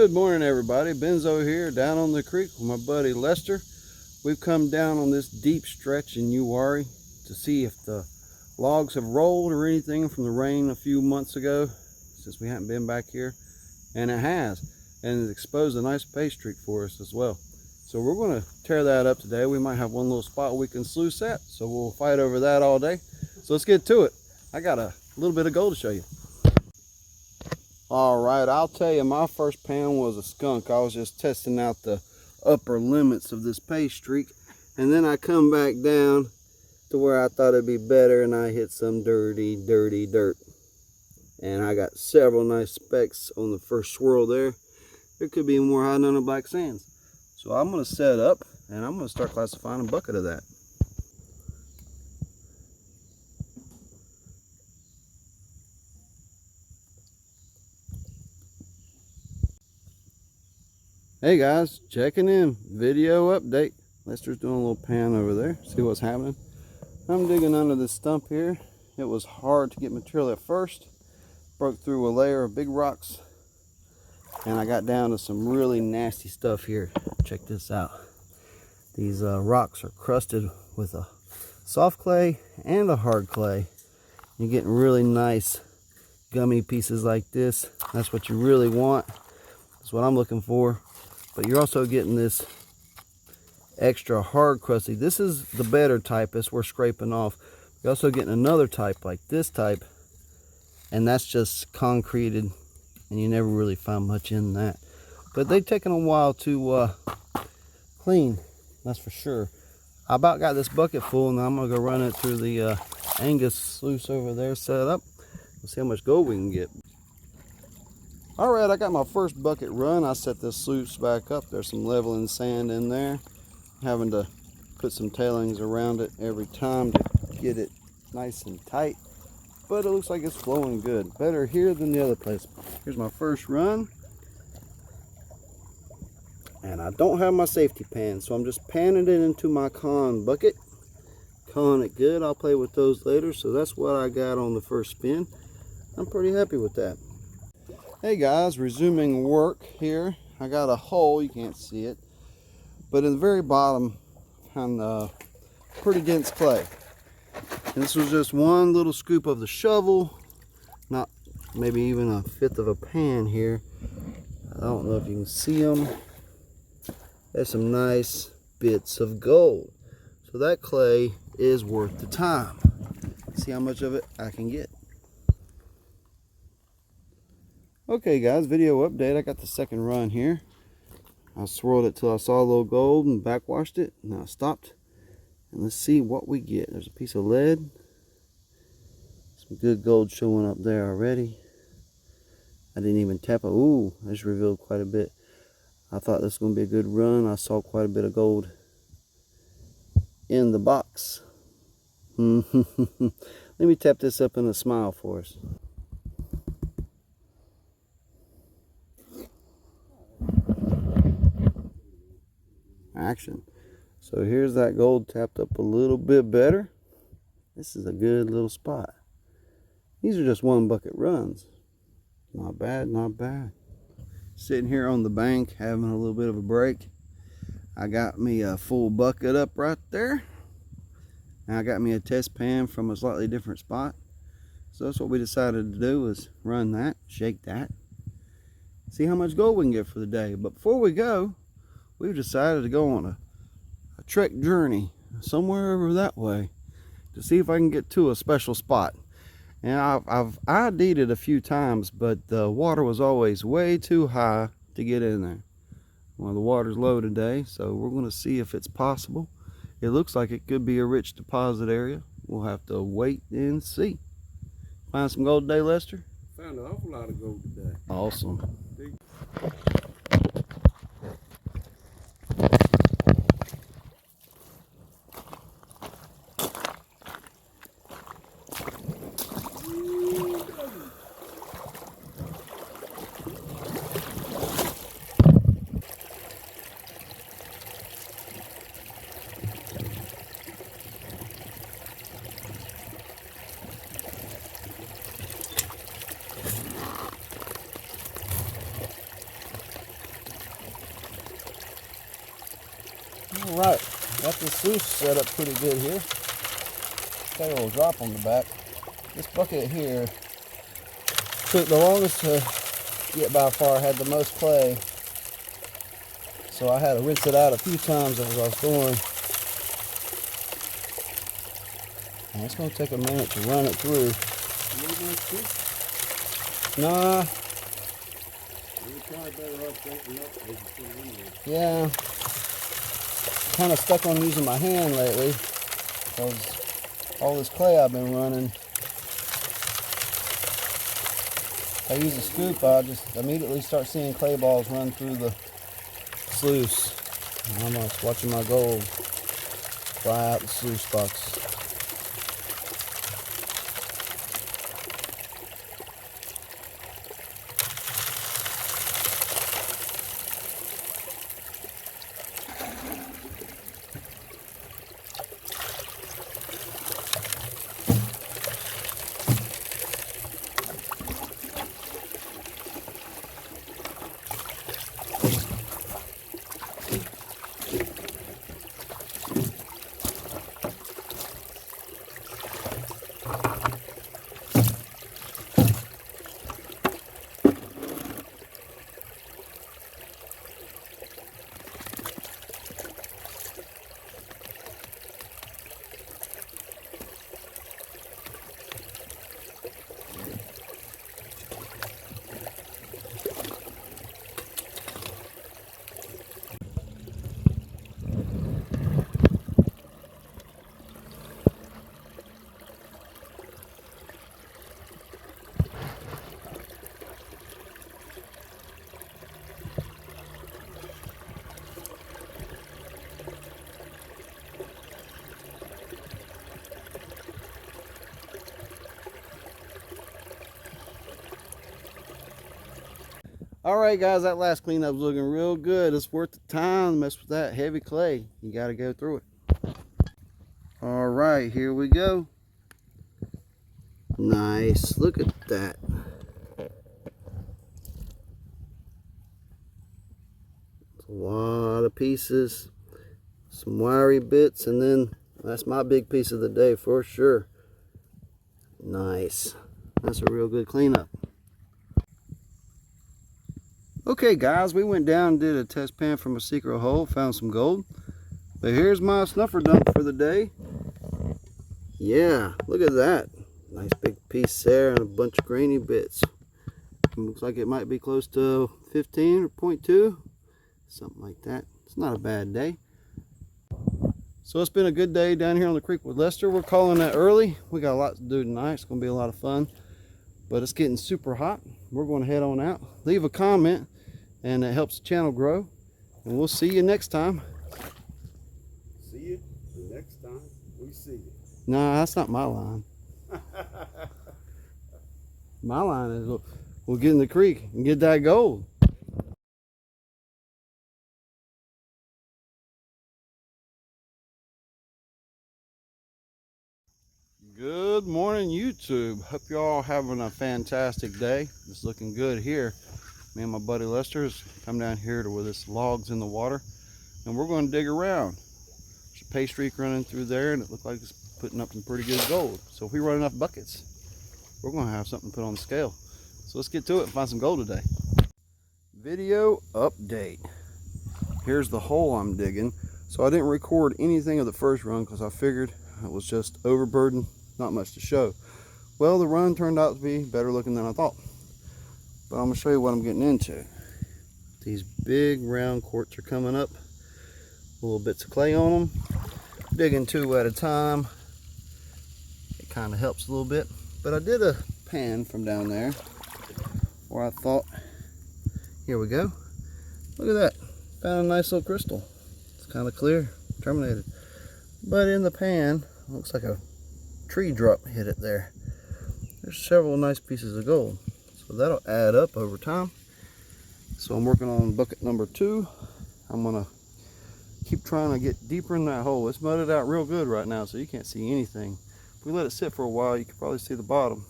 Good morning, everybody. Benzo here down on the creek with my buddy Lester. We've come down on this deep stretch in Uwharrie to see if the logs have rolled or anything from the rain a few months ago, since we haven't been back here, and it has, and it exposed a nice pay streak for us as well. So we're going to tear that up today. We might have one little spot we can sluice at, so we'll fight over that all day. So let's get to it. I got a little bit of gold to show you. All right, I'll tell you, my first pan was a skunk. I was just testing out the upper limits of this pay streak, and then I come back down to where I thought it'd be better, and I hit some dirty dirt, and I got several nice specks on the first swirl there. There could be more hiding under black sands. So I'm going to set up and I'm going to start classifying a bucket of that. Hey guys, checking in, video update. Lester's doing a little pan over there, see what's happening. I'm digging under this stump here. It was hard to get material at first. Broke through a layer of big rocks, and I got down to some really nasty stuff here. Check this out. These rocks are crusted with a soft clay and a hard clay. You're getting really nice gummy pieces like this. That's what you really want. That's what I'm looking for. But you're also getting this extra hard crusty. This is the better type. This we're scraping off. You're also getting another type like this type, and that's just concreted, and you never really find much in that. But they've taken a while to clean, that's for sure. I about got this bucket full, and I'm gonna go run it through the Angus sluice over there, set it up. We'll see how much gold we can get. All right, I got my first bucket run. I set this sluice back up. There's some leveling sand in there. Having to put some tailings around it every time to get it nice and tight. But it looks like it's flowing good. Better here than the other place. Here's my first run. And I don't have my safety pan, so I'm just panning it into my con bucket. Con it good. I'll play with those later. So that's what I got on the first spin. I'm pretty happy with that. Hey guys, resuming work here. I got a hole, you can't see it, but in the very bottom, found pretty dense clay. And this was just one little scoop of the shovel, not maybe even a fifth of a pan here. I don't know if you can see them. There's some nice bits of gold. So that clay is worth the time. See how much of it I can get. Okay guys, video update. I got the second run here. I swirled it till I saw a little gold and backwashed it. Now I stopped. And let's see what we get. There's a piece of lead. Some good gold showing up there already. I didn't even tap it. Ooh, I just revealed quite a bit. I thought this was going to be a good run. I saw quite a bit of gold in the box. Let me tap this up in a smile for us. Action. So here's that gold tapped up a little bit better. This is a good little spot. These are just one bucket runs. Not bad, not bad. Sitting here on the bank having a little bit of a break. I got me a full bucket up right there. And I got me a test pan from a slightly different spot. So that's what we decided to do, is run that, shake that, see how much gold we can get for the day. But before we go, we've decided to go on a trek journey somewhere over that way to see if I can get to a special spot. And I've ID'd it a few times, but the water was always way too high to get in there. Well, the water's low today, so we're going to see if it's possible. It looks like it could be a rich deposit area. We'll have to wait and see. Find some gold today, Lester? Found an awful lot of gold today. Awesome. Alright, got the sluice set up pretty good here. Got a little drop on the back. This bucket here took the longest to get by far, had the most clay. So I had to rinse it out a few times as I was going. And it's going to take a minute to run it through. Nah. Yeah. Kind of stuck on using my hand lately because all this clay I've been running. If I use a scoop, I just immediately start seeing clay balls run through the sluice. And I'm just watching my gold fly out the sluice box. Alright guys, that last cleanup was looking real good. It's worth the time to mess with that heavy clay. You got to go through it. Alright, here we go. Nice. Look at that. It's a lot of pieces. Some wiry bits, and then that's my big piece of the day for sure. Nice. That's a real good cleanup. Okay guys, we went down and did a test pan from a secret hole, found some gold. But here's my snuffer dump for the day. Yeah, look at that. Nice big piece there and a bunch of grainy bits. It looks like it might be close to 15 or 0.2. Something like that. It's not a bad day. So it's been a good day down here on the creek with Lester. We're calling that early. We got a lot to do tonight. It's going to be a lot of fun. But it's getting super hot. We're going to head on out. Leave a comment, and it helps the channel grow. And we'll see you next time. See you the next time we see you. No, that's not my line. My line is we'll get in the creek and get that gold. Good morning, YouTube. Hope you all having a fantastic day. It's looking good here. Me and my buddy Lester has come down here to where this log's in the water, and we're going to dig around. There's a pay streak running through there, and it looks like it's putting up some pretty good gold. So if we run enough buckets, we're going to have something to put on the scale. So let's get to it and find some gold today. Video update. Here's the hole I'm digging. So I didn't record anything of the first run because I figured it was just overburdened. Not much to show. Well, the run turned out to be better looking than I thought. But I'm going to show you what I'm getting into. These big round quartz are coming up. Little bits of clay on them. Digging 2 at a time. It kind of helps a little bit. But I did a pan from down there where I thought, here we go. Look at that. Found a nice little crystal. It's kind of clear, terminated. But in the pan, looks like a tree drop hit it there. There's several nice pieces of gold, so that'll add up over time. So I'm working on bucket number 2. I'm gonna keep trying to get deeper in that hole. It's mudded out real good right now, so you can't see anything. If we let it sit for a while, you can probably see the bottom.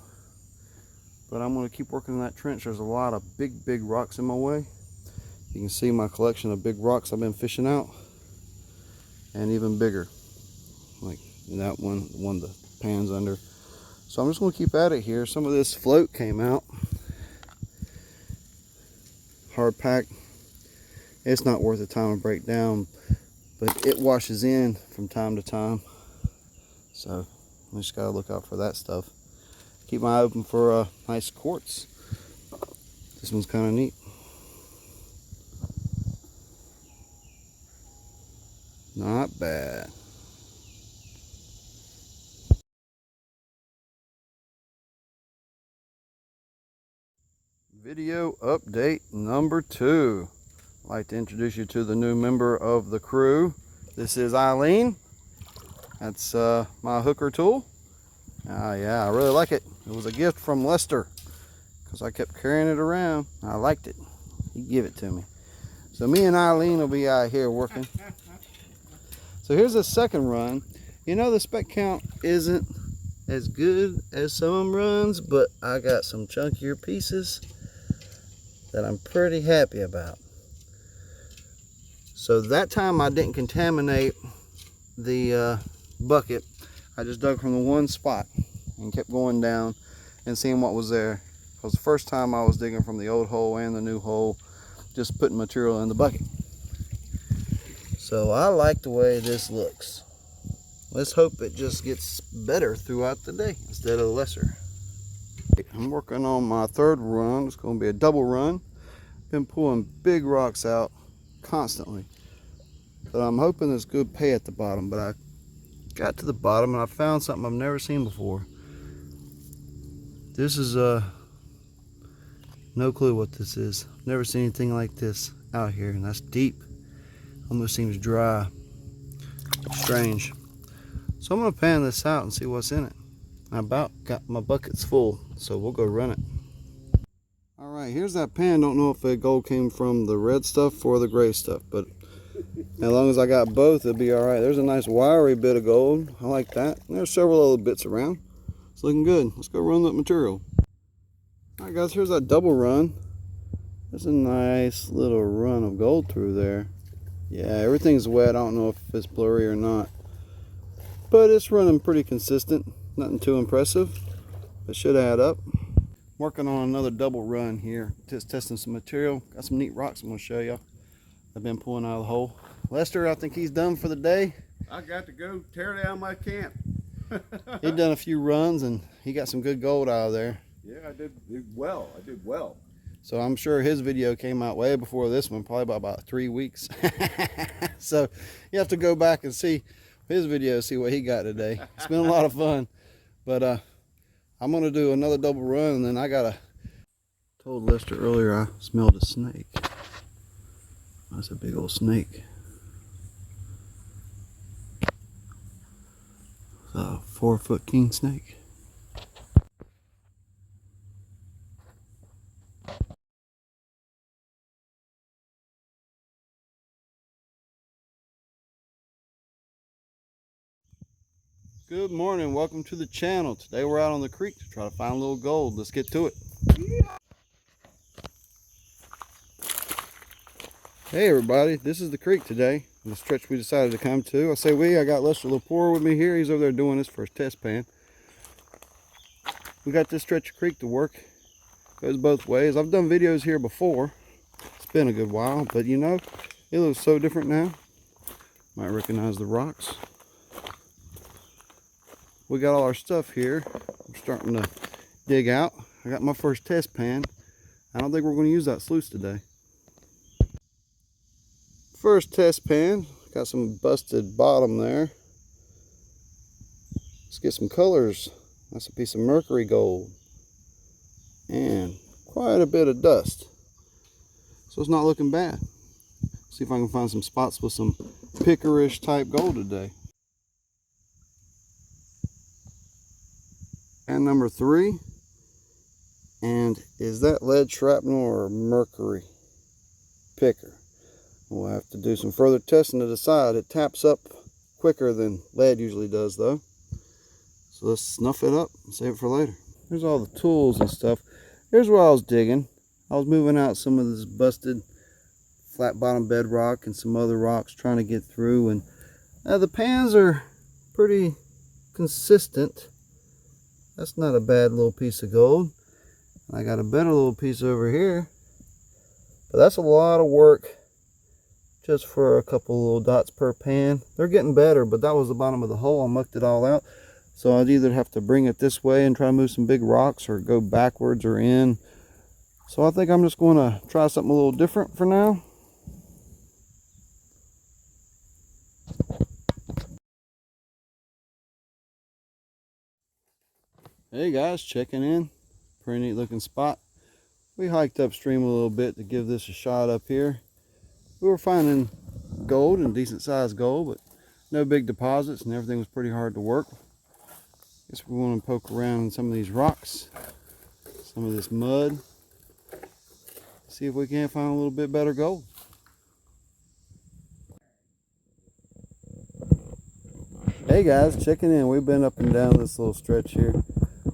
But I'm gonna keep working in that trench. There's a lot of big rocks in my way. You can see my collection of big rocks I've been fishing out. and even bigger, like that one the pan's under. So I'm just going to keep at it here. Some of this float came out, hard pack. It's not worth the time to break down, but it washes in from time to time, so I just gotta look out for that stuff. Keep my eye open for nice quartz. This one's kind of neat. Not bad. Video update number 2. I'd like to introduce you to the new member of the crew. This is Eileen. That's my hooker tool. Yeah, I really like it. It was a gift from Lester because I kept carrying it around. I liked it. He gave it to me. So me and Eileen will be out here working. So here's the second run. You know, the spec count isn't as good as some runs, but I got some chunkier pieces that I'm pretty happy about. So that time I didn't contaminate the bucket. I just dug from the one spot and kept going down and seeing what was there. Because the first time I was digging from the old hole and the new hole, just putting material in the bucket. So I like the way this looks. Let's hope it just gets better throughout the day instead of lesser. I'm working on my third run. It's going to be a double run. Been pulling big rocks out constantly, but I'm hoping there's good pay at the bottom. But I got to the bottom and I found something I've never seen before. This is no clue what this is. Never seen anything like this out here, and that's deep. Almost seems dry. Strange. So I'm gonna pan this out and see what's in it. I about got my buckets full, so we'll go run it. All right, here's that pan. Don't know if the gold came from the red stuff or the gray stuff, but as long as I got both, it'll be all right. There's a nice wiry bit of gold. I like that. And there's several other bits around. It's looking good. Let's go run that material. All right, guys, here's that double run. There's a nice little run of gold through there. Yeah, everything's wet. I don't know if it's blurry or not, but it's running pretty consistent. Nothing too impressive, but should add up. Working on another double run here, just testing some material. Got some neat rocks I'm going to show you. I've been pulling out of the hole. Lester, I think he's done for the day. I got to go tear down my camp. He'd done a few runs and he got some good gold out of there. Yeah, I did well. I did well. So I'm sure his video came out way before this one, probably by about 3 weeks. So you have to go back and see his video, see what he got today. It's been a lot of fun. But I'm going to do another double run, and then I told Lester earlier I smelled a snake. That's a big old snake. It's a 4-foot king snake. Good morning, welcome to the channel. Today we're out on the creek to try to find a little gold. Let's get to it. Hey everybody, this is the creek today, the stretch we decided to come to. I say I got Lester Lapore with me here. He's over there doing this for his test pan. We got this stretch of creek to work. Goes both ways. I've done videos here before. It's been a good while, but you know, it looks so different now. Might recognize the rocks. We got all our stuff here. I'm starting to dig out. I got my first test pan. I don't think we're going to use that sluice today. First test pan, got some busted bottom there. Let's get some colors. That's a piece of mercury gold and quite a bit of dust. So it's not looking bad. See if I can find some spots with some pickerish type gold today. And number 3, and is that lead shrapnel or mercury picker? We'll have to do some further testing to decide. It taps up quicker than lead usually does though. So let's snuff it up and save it for later. Here's all the tools and stuff. Here's where I was digging. I was moving out some of this busted flat bottom bedrock and some other rocks trying to get through, and The pans are pretty consistent. That's not a bad little piece of gold. I got a better little piece over here. But that's a lot of work just for a couple little dots per pan. They're getting better, but that was the bottom of the hole. I mucked it all out. So I'd either have to bring it this way and try to move some big rocks, or go backwards or in. So I think I'm just going to try something a little different for now. Hey guys, checking in. Pretty neat looking spot. We hiked upstream a little bit to give this a shot up here. We were finding gold, and decent sized gold, but no big deposits, and everything was pretty hard to work. Guess we want to poke around in some of these rocks, some of this mud, see if we can't find a little bit better gold. Hey guys, checking in. We've been up and down this little stretch here.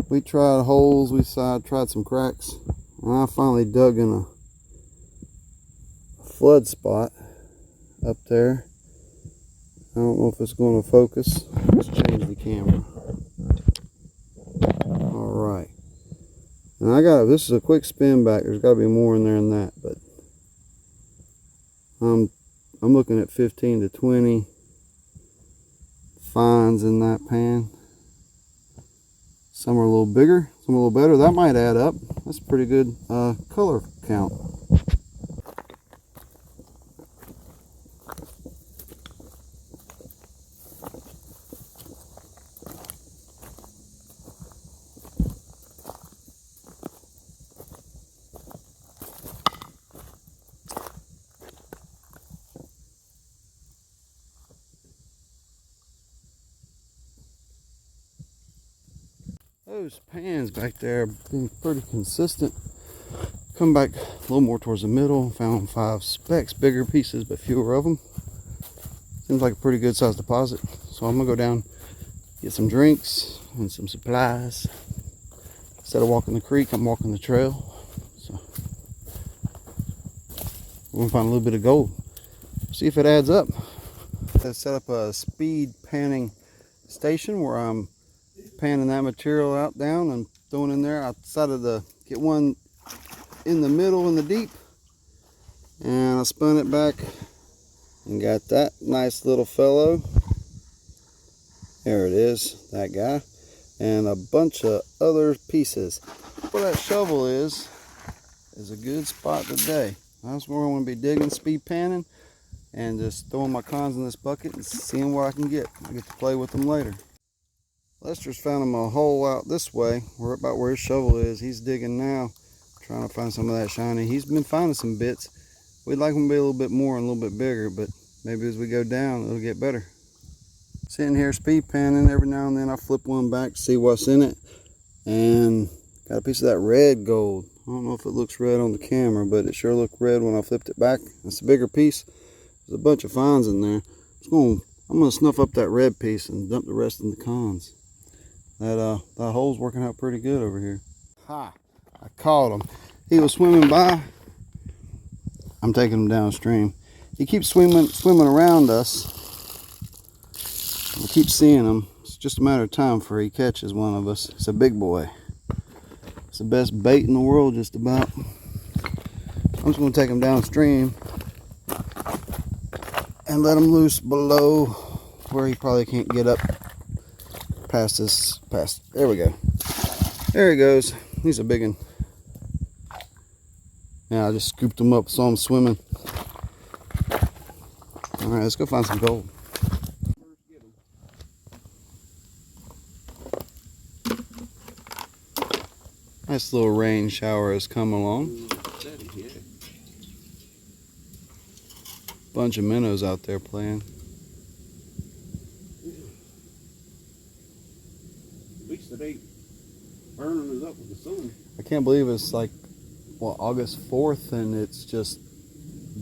We tried holes, we tried some cracks, and I finally dug in a flood spot up there. I don't know if it's going to focus. Let's change the camera. Alright. And this is a quick spin back. There's got to be more in there than that, but I'm looking at 15 to 20 finds in that pan. Some are a little bigger, some a little better. That might add up. That's a pretty good color count. Those pans back there have been pretty consistent. Come back a little more towards the middle. Found 5 specks, bigger pieces, but fewer of them. Seems like a pretty good sized deposit. So I'm gonna go down, get some drinks and some supplies. Instead of walking the creek, I'm walking the trail. So we're gonna find a little bit of gold. See if it adds up. I set up a speed panning station where I'm panning that material out down and throwing in there. I decided to get one in the middle in the deep, and I spun it back and got that nice little fellow. There it is, that guy, and a bunch of other pieces. Where that shovel is a good spot today. That's where I want to be digging, speed panning, and just throwing my cons in this bucket and seeing what I can get. I get to play with them later. Lester's found him a hole out this way, about where his shovel is. He's digging now, trying to find some of that shiny. He's been finding some bits. We'd like them to be a little bit more and a little bit bigger, but maybe as we go down, it'll get better. Sitting here speed panning, every now and then I flip one back to see what's in it, and got a piece of that red gold. I don't know if it looks red on the camera, but it sure looked red when I flipped it back. It's a bigger piece. There's a bunch of fines in there. I'm gonna snuff up that red piece and dump the rest in the cons. That hole's working out pretty good over here. Ha! I caught him. He was swimming by. I'm taking him downstream. He keeps swimming around us. We keep seeing him. It's just a matter of time before he catches one of us. It's a big boy. It's the best bait in the world, just about. I'm just going to take him downstream and let him loose below where he probably can't get up past. There we go. There he goes. He's a big one. Yeah, I just scooped him up, saw him swimming. Alright, let's go find some gold. Nice little rain shower has come along. Bunch of minnows out there playing. At least it ain't burning us up with the sun. I can't believe it's like, what, August 4th, and it's just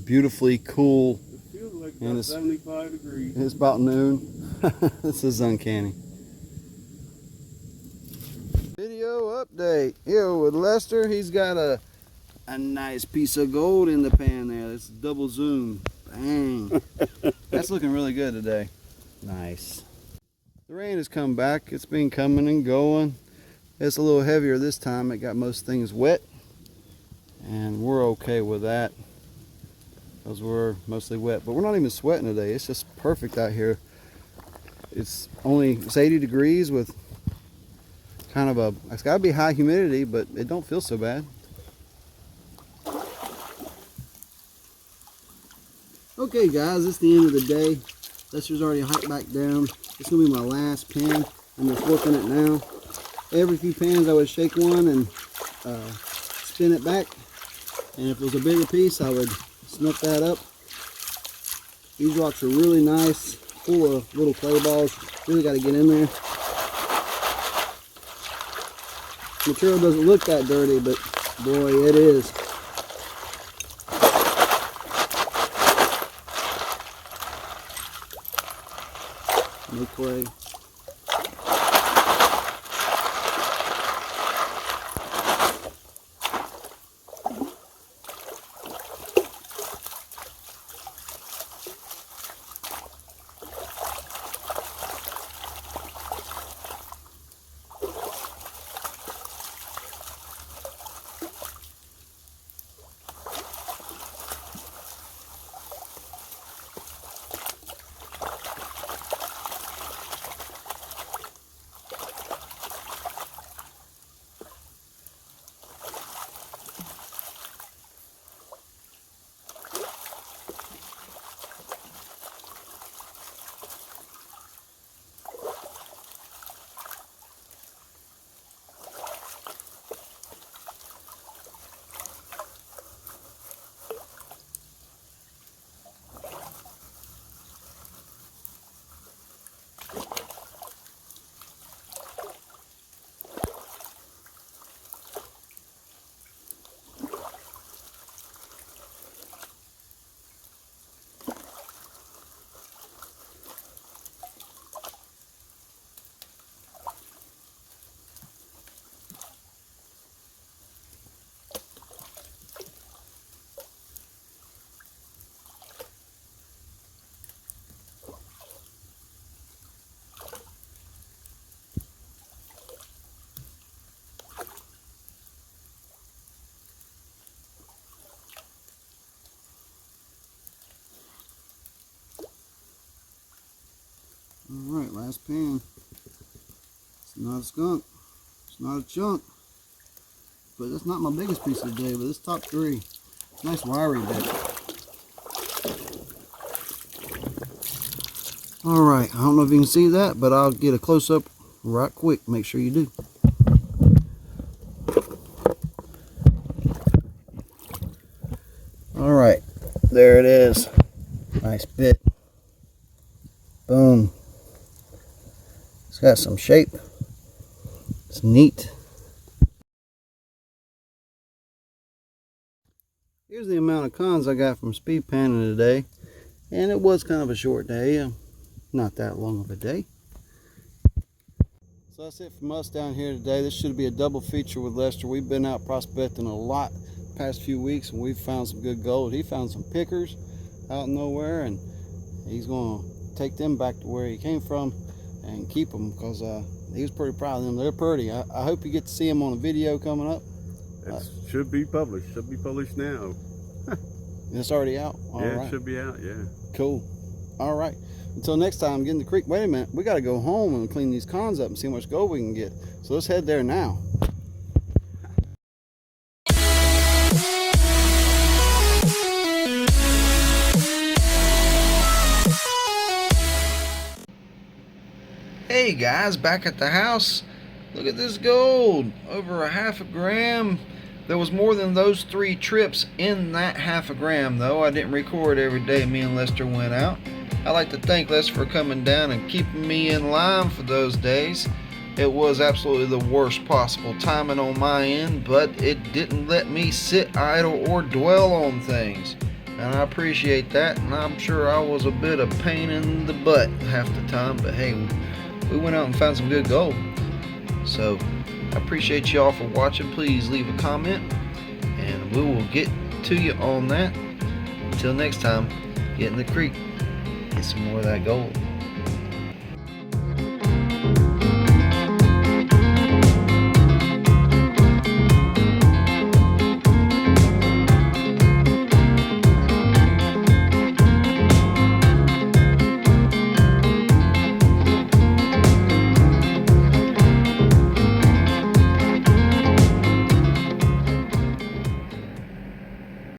beautifully cool. It feels like And about 75 degrees. It's about noon. This is uncanny. Video update. Here with Lester. He's got a nice piece of gold in the pan there. It's double zoom. Bang. That's looking really good today. Nice. The rain has come back. It's been coming and going. It's a little heavier this time. It got most things wet, and we're okay with that because we're mostly wet. But we're not even sweating today. It's just perfect out here. It's 80 degrees with kind of it's got to be high humidity, but it don't feel so bad. Okay guys, it's the end of the day. Lester's already hiked back down. It's gonna be my last pan. I'm just working it now. Every few pans I would shake one and spin it back. And if it was a bigger piece, I would snuff that up. These rocks are really nice, full of little clay balls. Really got to get in there. Material doesn't look that dirty, but boy, it is. No clay. Alright, last pan. It's not a skunk. It's not a chunk. But that's not my biggest piece of the day, but it's top three. Nice wiry bit. Alright, I don't know if you can see that, but I'll get a close-up right quick. Make sure you do. Alright, there it is. Nice bit. Boom. It's got some shape. It's neat. Here's the amount of cons I got from speed panning today. And it was kind of a short day. Not that long of a day. So that's it from us down here today. This should be a double feature with Lester. We've been out prospecting a lot the past few weeks, and we've found some good gold. He found some pickers out of nowhere, and he's going to take them back to where he came from and keep them, because he was pretty proud of them. They're pretty. I hope you get to see them on a video coming up. It should be published. Should be published now. It's already out. All yeah, right. It should be out. Yeah. Cool. All right. Until next time, get in the creek. Wait a minute. We got to go home and clean these cons up and see how much gold we can get. So let's head there now. Hey guys, back at the house. Look at this gold. Over a half a gram. There was more than those 3 trips in that half a gram though. I didn't record every day me and Lester went out. I'd like to thank Lester for coming down and keeping me in line for those days. It was absolutely the worst possible timing on my end, but it didn't let me sit idle or dwell on things. And I appreciate that, and I'm sure I was a bit of pain in the butt half the time, but hey, we went out and found some good gold. So I appreciate y'all for watching. Please leave a comment and we will get to you on that. Until next time, get in the creek, get some more of that gold.